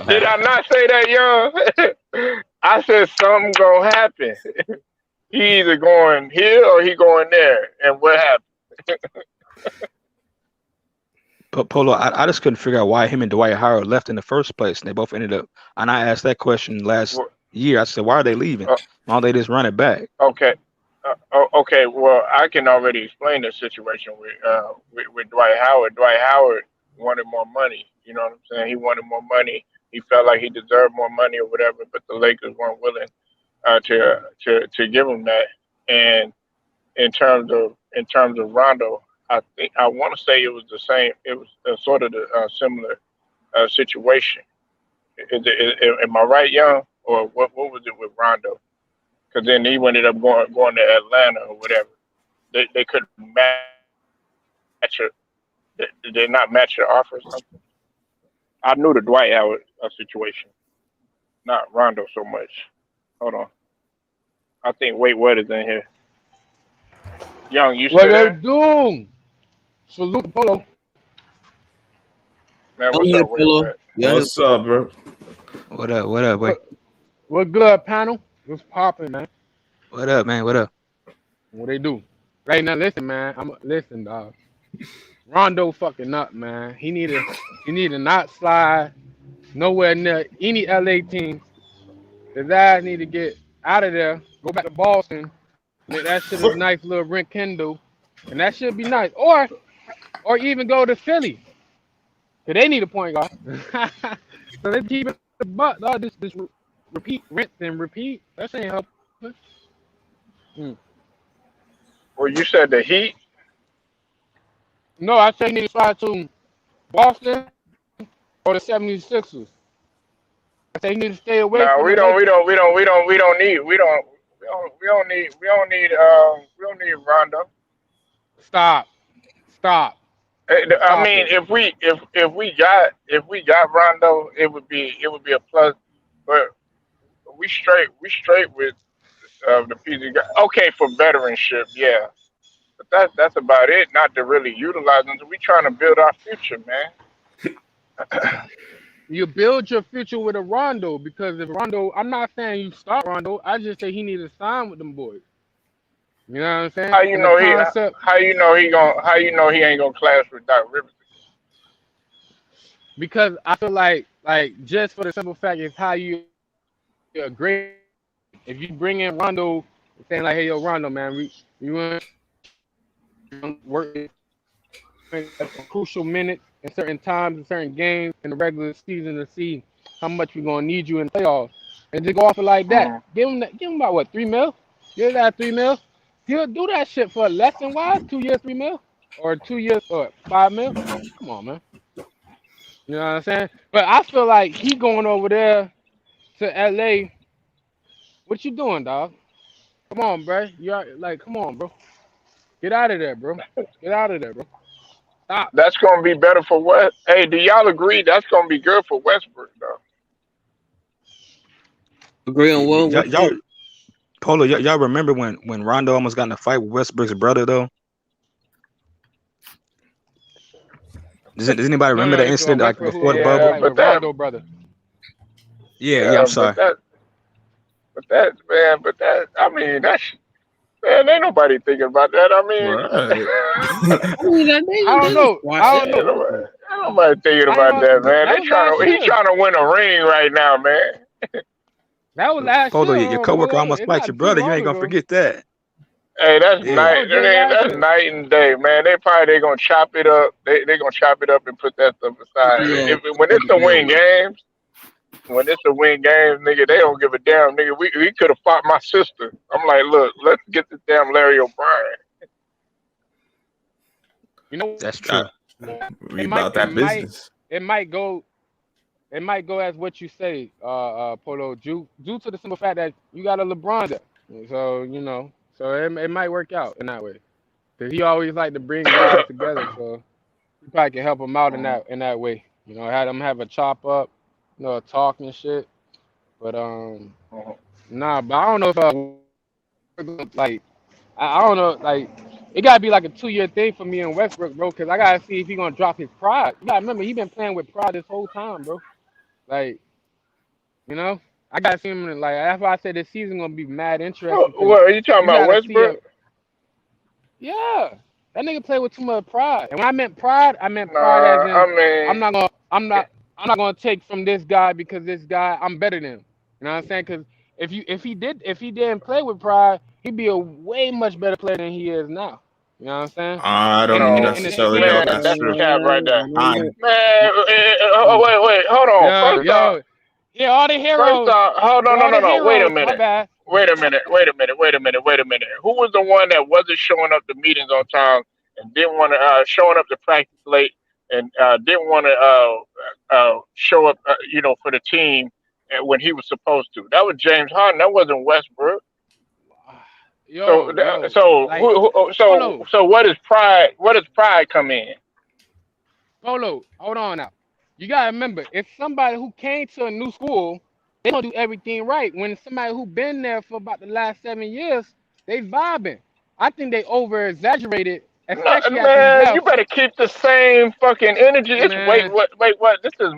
Did I not say that, Young? I said something gonna happen. He either going here or he going there, and what happened? But Polo, I just couldn't figure out why him and Dwight Howard left in the first place. And they both ended up. And I asked that question last year. I said, why are they leaving? Why don't they just run it back? Okay. Well, I can already explain the situation with Dwight Howard. Dwight Howard wanted more money. You know what I'm saying? He wanted more money. He felt like he deserved more money or whatever, but the Lakers weren't willing to give him that. And in terms of Rondo, I think I want to say it was the same. It was sort of the similar situation. Am I right, Young? Or what was it with Rondo? Because then he ended up going to Atlanta or whatever. They couldn't match it. Did they not match your offer or something? I knew the Dwight Howard situation, not Rondo so much. Hold on. I think Wait What is in here. Young, you What still they there? do? Salute Polo. Man, I'm what's here, up, Wait Polo. What? Yeah, What's up, bro? What up? What up? Wait. What good, panel? What's popping, man? What up, man? What up? What they do? Right now, listen, man. Listen, dog. Rondo fucking up, man. He need to not slide nowhere near any LA team. His ass need to get out of there, go back to Boston, make that shit his nice little rent Kendall, and that should be nice. Or even go to Philly, cause they need a point guard. So they keep it the butt, dog. This repeat, rinse and repeat. That ain't helping. Mm. Well, you said the Heat. No, I say he need to slide to Boston or the 76ers. I say he need to stay away No, from we the don't. We Lakers. don't. We don't. We don't. We don't need. We don't need Rondo. Stop. Stop. I Stop mean, it. if we got Rondo, it would be a plus. But we straight with the PG guy. Okay, for veteranship, yeah. But that's about it. Not to really utilize them. We trying to build our future, man. You build your future with a Rondo because if Rondo, I'm not saying you start Rondo. I just say he needs to sign with them boys. You know what I'm saying? How you And the know he? concept How you know he ain't gonna clash with Doc Rivers? because I feel like just for the simple fact is how you grade. If you bring in Rondo, saying like, hey yo Rondo man, we want work on crucial minutes in certain times in certain games in the regular season to see how much we're gonna need you in the playoffs, and just go off it like that. Mm. Give him about what 3 mil? Give that 3 mil. He'll do that shit for less than wise 2 years 3 mil or 2 years or 5 mil. Come on, man. You know what I'm saying? But I feel like he going over there to LA. What you doing, dog? Come on, bro. Like, come on, bro. Get out of there, bro. Get out of there, bro. Stop. That's gonna be better for West. Hey, do y'all agree that's gonna be good for Westbrook though? agree on what Y'all, point? Polo, y'all remember when Rondo almost got in a fight with Westbrook's brother though? Does anybody No, remember no, that it's incident like Westbrook before who the got in a Yeah, bubble? fight but with that. Rondo brother. Yeah, I'm Yeah, but sorry. that. But that, man. But that. I mean, that's. Man, ain't nobody thinking about that. I mean. Right. I mean, that I they don't just know. watch I it. don't ain't know. nobody, ain't nobody thinking I ain't about gonna. that, man. That They was trying last to. He year. trying to win a ring right now, man. That was last Polo, year, your coworker Polo. almost It's fight not your too brother. You long ain't gonna ago. forget that. Hey, that's Yeah. That night. was just last That's year. night and day, man. They gonna chop it up and put that stuff aside. Yeah, When it's to win games, nigga, they don't give a damn, nigga. We could have fought my sister. I'm like, look, let's get this damn Larry O'Brien. You know That's Got true. we about that business. it might go it might go as what you say, Polo, due to the simple fact that you got a LeBron there. So, so it might work out in that way. Cause he always like to bring guys together, so you probably can help him out in Mhm, that way. Had them have a chop up, a talk and shit. But mhm. nah, but I don't know if like I don't know, like it gotta be like a 2 year thing for me in Westbrook, bro. Cause I gotta see if he gonna drop his pride. You gotta remember he been playing with pride this whole time, bro. Like, you know, I gotta see him like that's why I said this season gonna be mad interesting. Cause What are you talking you about, gotta see Westbrook? him. Yeah, that nigga play with too much pride. And when I meant pride as Nah, in I mean, I'm not gonna I'm not I'm not gonna take from this guy because this guy I'm better than him. You know what I'm saying? Because if he didn't play with pride, he'd be a way much better player than he is now. You know what I'm saying? I don't In No, the same necessarily know if man, that's that's true. cap right there. I Man, wait, hold on. yo, yeah, all the First heroes, off, hold on, yeah, all the no. Wait a heroes. My minute. bad. Wait a minute. Who was the one that wasn't showing up to meetings on time and didn't want to showing up to practice late and didn't want to show up, for the team when he was supposed to? That was James Harden. That wasn't Westbrook. So, Like Polo, what is pride? What does pride come in? Polo. Hold on now. You gotta remember, if somebody who came to a new school, they gonna do everything right. When somebody who been there for about the last 7 years, they vibing. I think they over exaggerated, No, especially after he man, you left. better keep the same fucking energy. It's Man, wait, what? This is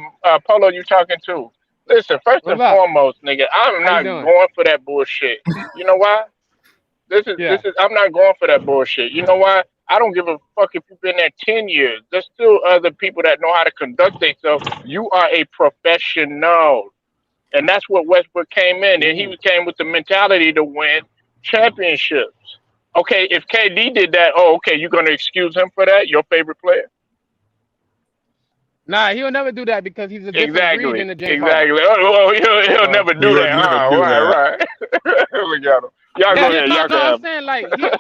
Polo you talking to. Listen, first what's and up? foremost, nigga, I'm How you not doing? going for that bullshit. You know why? Yeah. I'm not going for that bullshit. You know why? I don't give a fuck if you've been there 10 years. There's still other people that know how to conduct themselves. You are a professional. And that's what Westbrook came in. And he Ooh. came with the mentality to win championships. Okay, if KD did that, oh, okay, you're gonna excuse him for that? Your favorite player? Nah, he'll never do that because he's a different breed than Exactly, the James Harden. exactly. Oh, he'll So never he do would that. never Huh? do that. Right. Look at him. Y'all yeah, go ahead. no, Y'all no, I'm can saying like have him.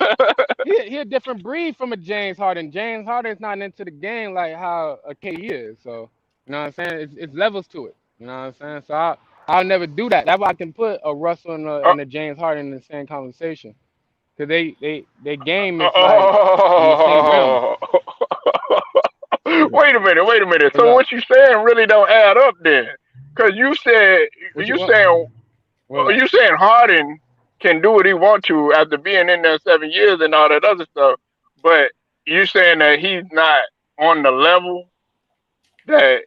he a different breed from a James Harden. James Harden's not into the game like how a KD is. So you know what I'm saying? It's levels to it. You know what I'm saying? So I'll never do that. That's why I can put a Russell and a James Harden in the same conversation because they game is like in the same realm. Oh. Wait a minute. What's So up? what you saying really don't add up then? Because you said What you you want? saying What up? you saying Harden can do what he want to after being in there 7 years and all that other stuff, but you saying that he's not on the level that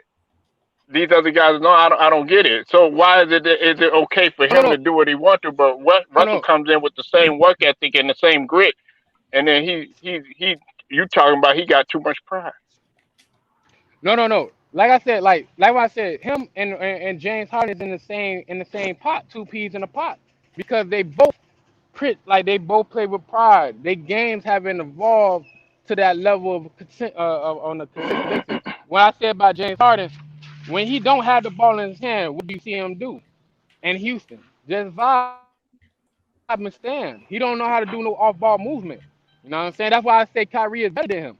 these other guys know. I don't get it. So why is it okay for No, him no, to do what he wants to, but no, Russell no, comes in with the same work ethic and the same grit, and then you talking about he got too much pride. no. Like I said, like what I said, him and James Harden is in the same pot, two peas in a pot, because they both like they both play with pride. Their games haven't evolved to that level on a consistent basis. What I said about James Harden, when he don't have the ball in his hand, what do you see him do in Houston? Just vibe and stand. He don't know how to do no off ball movement. You know what I'm saying? That's why I say Kyrie is better than him.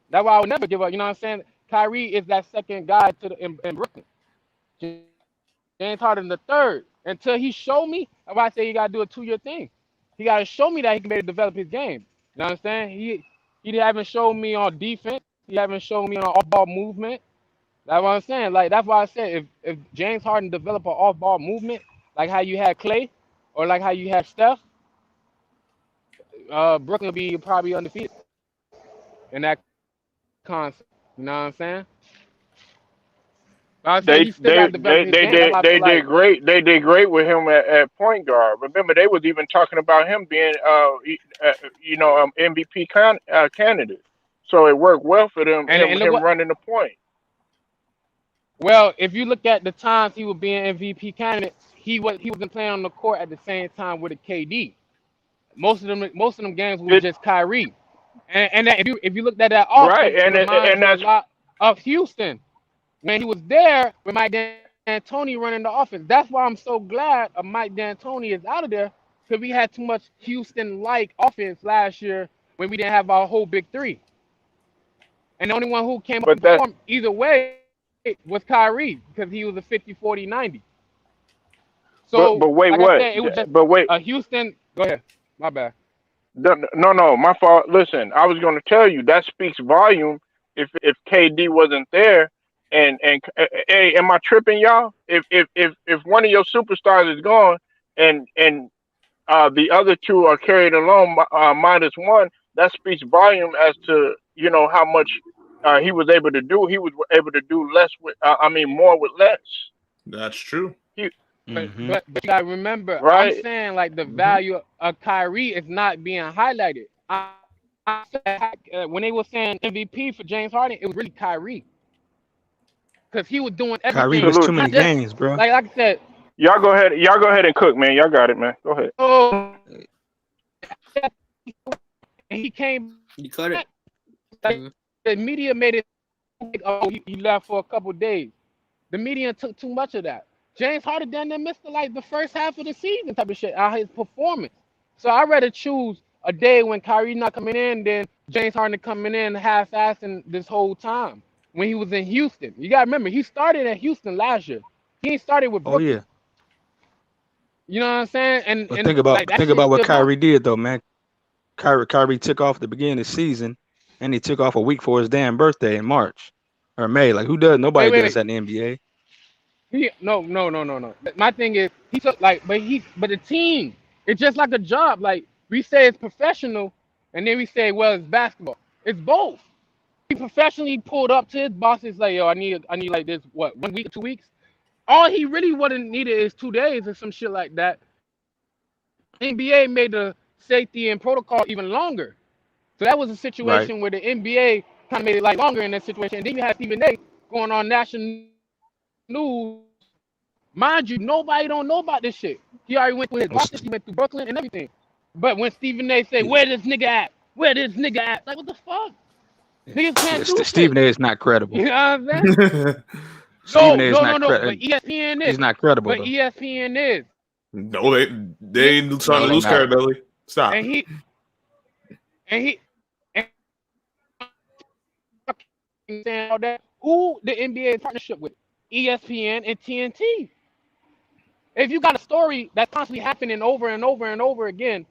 That's why I would never give up. You know what I'm saying? Kyrie is that second guy in Brooklyn. James Harden the third. Until he show me, that's why I say you gotta do a 2 year thing. He gotta show me that he can better develop his game. You know what I'm saying? He haven't showed me on defense. He haven't shown me on off ball movement. That's what I'm saying. Like that's why I said if James Harden develop an off ball movement like how you had Clay or like how you had Steph, Brooklyn will be probably undefeated in that concept. You know what I'm saying? But I'm saying he still got to develop his game. That's why I feel They like did great. They did great with him at point guard. Remember, they was even talking about him being MVP candidate. So it worked well for them. and look Him what. running the point. Well, if you look at the times he was being MVP candidate, he wasn't playing on the court at the same time with a KD. Most of them games was It just Kyrie. And that if you looked at that right, offense, it reminds and you a that's lot of Houston when he was there with Mike D'Antoni running the offense. That's why I'm so glad Mike D'Antoni is out of there because we had too much Houston-like offense last year when we didn't have our whole big three. And the only one who came up but and that's performed either way was Kyrie because he was a 50-40-90. So, but wait, like I what? said, it was just But wait, a Houston. Go ahead. My bad. no, my fault. Listen, I was going to tell you that speaks volume. If KD wasn't there, hey, am I tripping, y'all? If one of your superstars is gone, and the other two are carried along minus one, that speaks volume as to how much he was able to do. He was able to do less with, more with less. That's true. He, But Mm-hmm. but but you gotta remember, I'm right? saying like the Mm-hmm. value of Kyrie is not being highlighted. I said when they were saying MVP for James Harden, it was really Kyrie because he was doing Kyrie everything. missed too Salute many Not you. just games, bro. like I said, Y'all go ahead and cook, man. Y'all got it, man. Go ahead. oh, and he came back You cut it. Like, Mhm. the media made it like, oh, he left for a couple days. The media took too much of that. James Harden done that missed like the first half of the season type of shit out his performance. So I'd rather choose a day when Kyrie not coming in than James Harden coming in half-assing this whole time when he was in Houston. You gotta remember he started in Houston last year. He ain't started with Oh Brooklyn. yeah. You know what I'm saying? But And like that think shit about what still count. Kyrie did though, man. Kyrie took off the beginning of the season, and he took off a week for his damn birthday in March or May. Like who does? Wait, Nobody wait, does wait. that in the NBA. No. My thing is he took like, but the team, it's just like a job. Like we say it's professional, and then we say, well, it's basketball. It's both. He professionally pulled up to his boss. It's like, yo, I need like this. What, 1 week, 2 weeks? All he really would have needed is 2 days or some shit like that. NBA made the safety and protocol even longer. So that was a Right. situation where the NBA kind of made it like longer in that situation. And then you had Stephen A. going on national news. Mind you, nobody don't know about this shit. He already went through his What's- process. He went through Brooklyn and everything. But when Stephen A. say, Yeah, where this nigga at? Where this nigga at? Like, what the fuck? Niggas yeah, can't do shit. Stephen A. is not credible. You know what I'm saying? Stephen No, A. is no, not no, no. But credible. ESPN He's is. not credible But though. ESPN is. No, they ain't starting No, to they lose ESPN not. credibility. Stop. and he and he and saying all that. Who the NBA is partnership with? ESPN and TNT. If you got a story that's constantly happening over and over and over again,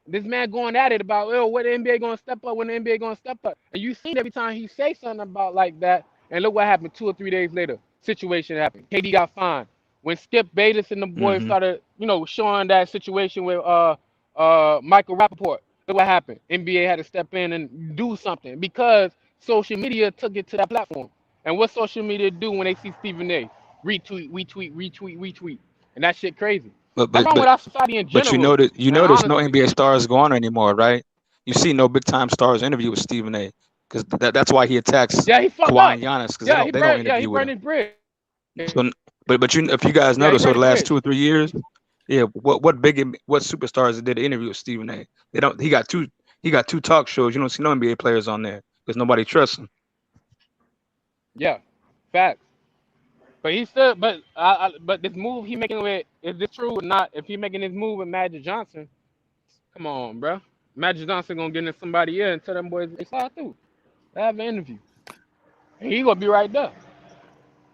this man going at it about, oh, when the NBA gonna step up, when the NBA gonna step up, and you seen every time he say something about like that, and look what happened 2 or 3 days later. Situation happened. KD got fined. When Skip Bayless and the boys Hmm. started, showing that situation with Michael Rappaport, look what happened. NBA had to step in and do something because social media took it to that platform. And what social media do when they see Stephen A? Retweet, retweet, retweet, retweet, and that shit crazy. But That's but wrong with but our society in but general. you notice no Honestly. NBA stars go on anymore, right? You see no big time stars interview with Stephen A. Because that's why he attacks Yeah, he fucked Kawhi up. and Giannis because Yeah, they don't he interview with burned him. his bridge. So but if you guys Yeah, he notice over burned the his last bridge. 2 or 3 years, yeah, what superstars did an interview with Stephen A. They don't. He got two talk shows. You don't see no NBA players on there because nobody trusts him. Yeah, facts. But he still, but this move he making with, is this true or not? If he making this move with Magic Johnson, come on, bro. Magic Johnson gonna get in somebody ear and tell them boys they slide through. They have an interview, and he gonna be right there.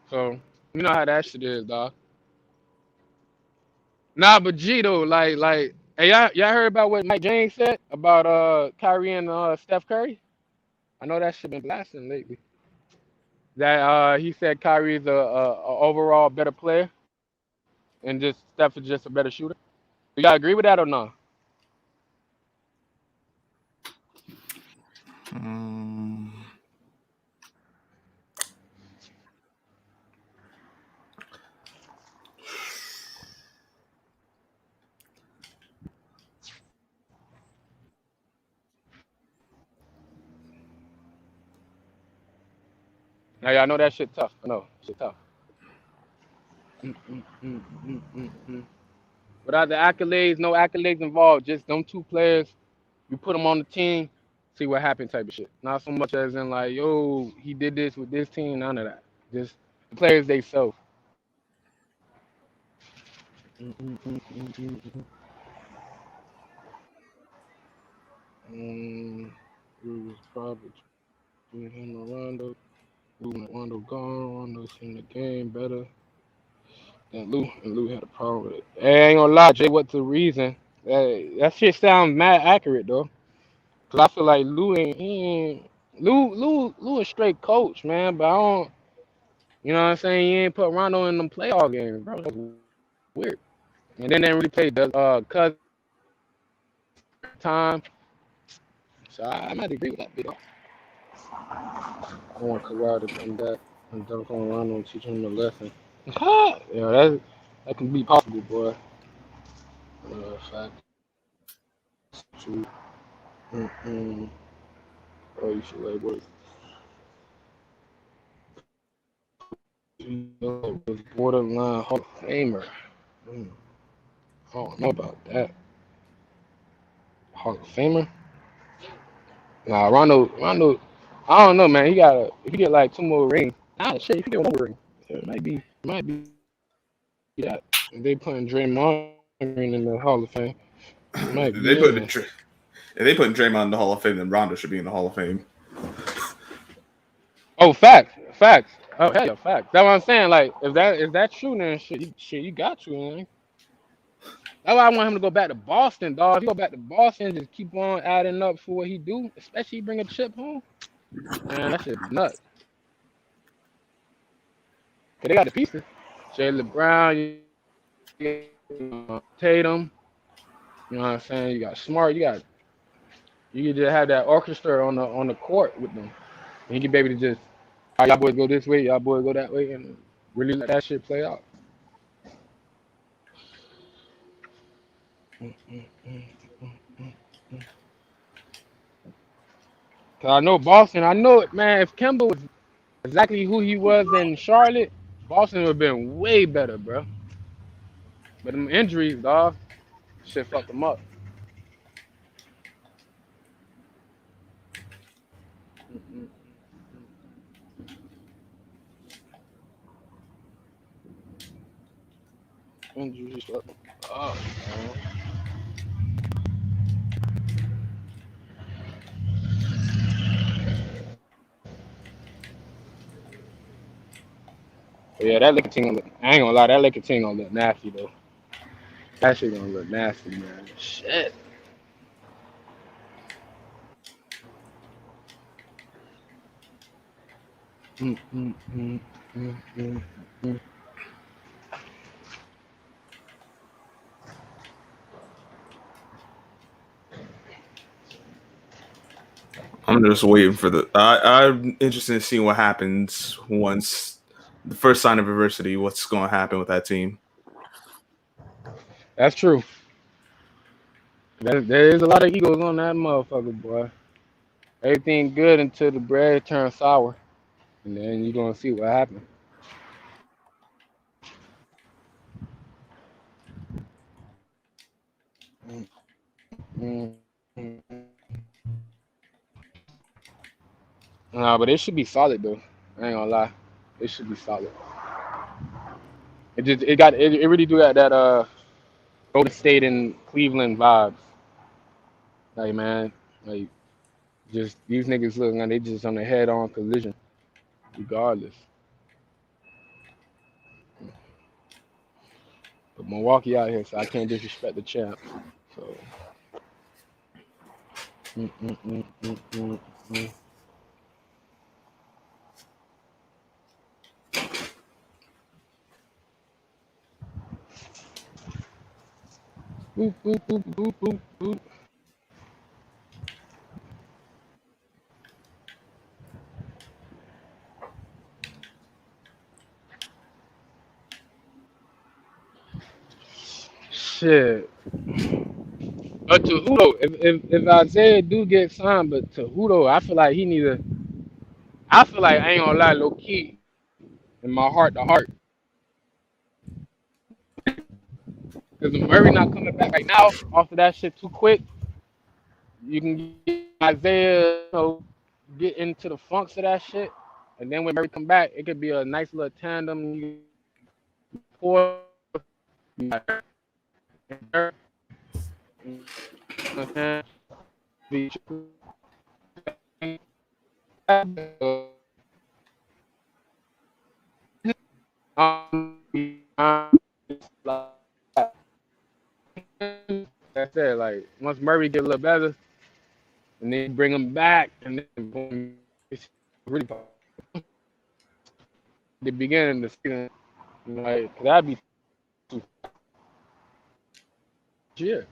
So you know how that shit is, dog. Nah, but G though, hey, y'all heard about what Mike James said about Kyrie and Steph Curry? I know that shit been blasting lately. That he said Kyrie is a overall better player, and just Steph is just a better shooter. Do y'all agree with that or not? Mm, Now y'all know that shit tough. I know shit tough. Mm, mm, mm, mm, mm. Without the accolades, no accolades involved. Just them two players. You put them on the team, see what happens type of shit. Not so much as in like, yo, he did this with this team. None of that. Just the players they self. Mm, mm, mm, mm, mm, mm. It was probably between him and Rondo. Rondo gone. Rondo seen the game better than Lou, and Lou had a problem with it. Hey, I ain't gonna lie, Jay. What's the reason? That shit sounds mad accurate though. Cause I feel like Lou ain't, he ain't Lou a straight coach, man. But I don't, you know what I'm saying? He ain't put Rondo in them playoff games, bro. That's weird. And then they didn't really play the Cousins time. So I might agree with that bit. I want Kawhi to come back and dunk on Rondo and teach him a lesson. Yeah, that can be possible, boy. Fact. True. Mm-mm. Oh, you should like what? Was borderline Hall of Famer. Mm, I don't know about that. Hall of Famer? Nah, Rondo, I don't know, man. He got if he get like 2 more rings. Ah, shit, if he get 1 more ring, it might be that. If they putting Draymond Green in the Hall of Fame, it might If they be put in if they put Draymond in the Hall of Fame, then Rondo should be in the Hall of Fame. Oh, facts. Oh, hell yeah, facts. That's what I'm saying. Like, if that's true, then shit, you got to, man. That's why I want him to go back to Boston, dog. If he go back to Boston, just keep on adding up for what he do, especially bring a chip home. Man, that should be nuts. Cause they got the pieces. Jalen Brown, you got Tatum. You know what I'm saying? You got Smart. You can just have that orchestra on the court with them. And he can be able to just, all right, y'all boys go this way, y'all boys go that way, and really let that shit play out. Cause I know Boston. I know it, man. If Kemba was exactly who he was in Charlotte, Boston would have been way better, bro. But them injuries, dog, shit fucked them up. Injuries fucked them up, man. But yeah, that Laker team, I ain't gonna lie, that Laker team gonna look nasty though. That shit gonna look nasty, man. Shit. Mm, mm, mm, mm, mm, mm. I'm just waiting for I'm interested in seeing what happens once the first sign of adversity. What's going to happen with that team? That's true. There is a lot of egos on that motherfucker, boy. Everything good until the bread turns sour, and then you gonna see what happens. Mm, mm, mm, mm. Nah, but it should be solid though. I ain't gonna lie, it should be solid. It really do got that Golden State and Cleveland vibes. Like man, like just these niggas looking like they just on a head on collision, regardless. But Milwaukee out here, so I can't disrespect the champs. So mm, mm, mm, mm, mm, mm. Boop, boop, boop, boop, boop, boop. Shit. But to who though? If Isaiah do get signed, but to who though? I feel like he need to. I feel like I ain't gonna lie, low key, in my heart to heart, because if Murray not coming back right now off of that shit too quick, you can get Isaiah, get into the funks of that shit, and then when Murray come back, it could be a nice little tandem. You pour, you know what I'm saying? That's it. Like once Murray get a little better, and then bring him back, and then boom, it's really the beginning of the season. Like that'd be too shit.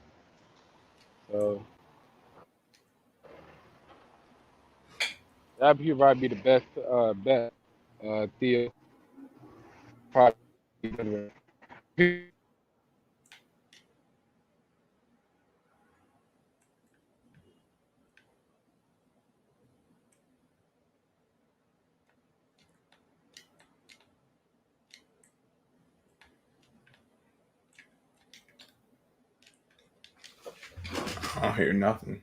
So that'd probably be the best bet. Theo probably. I don't hear nothing.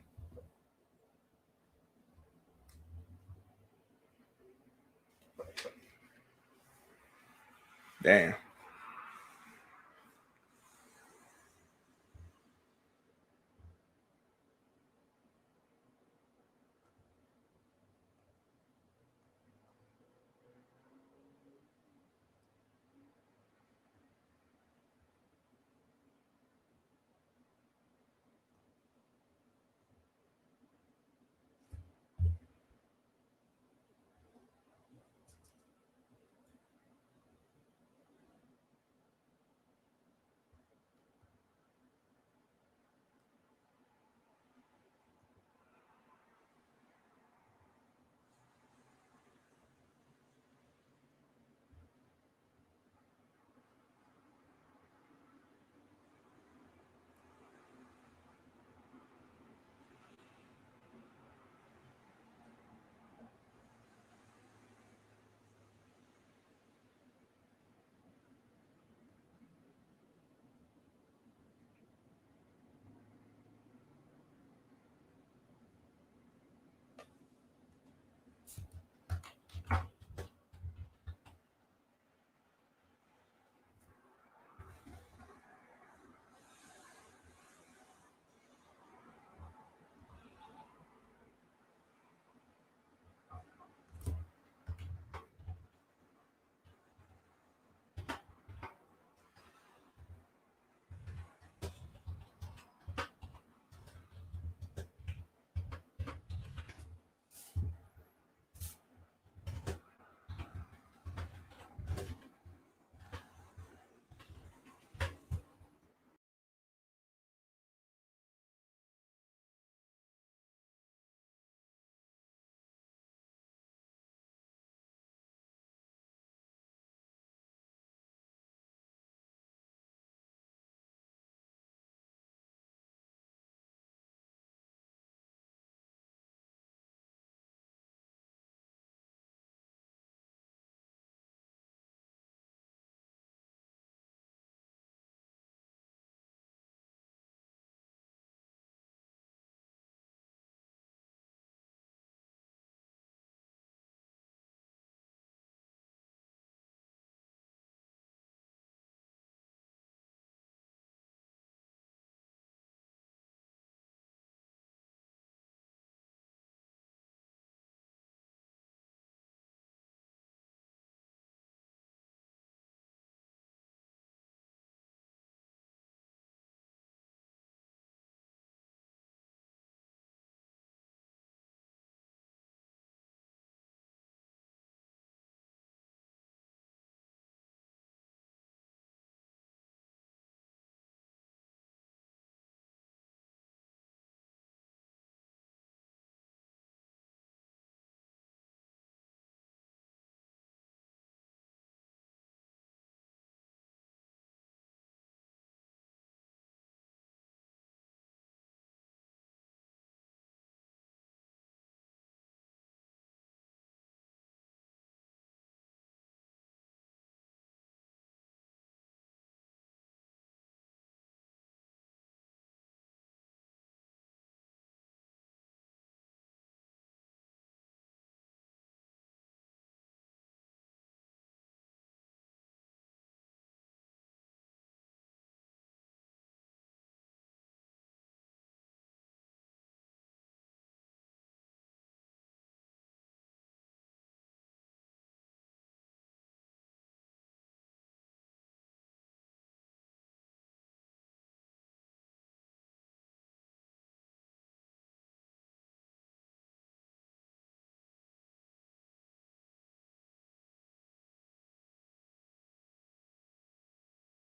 Damn.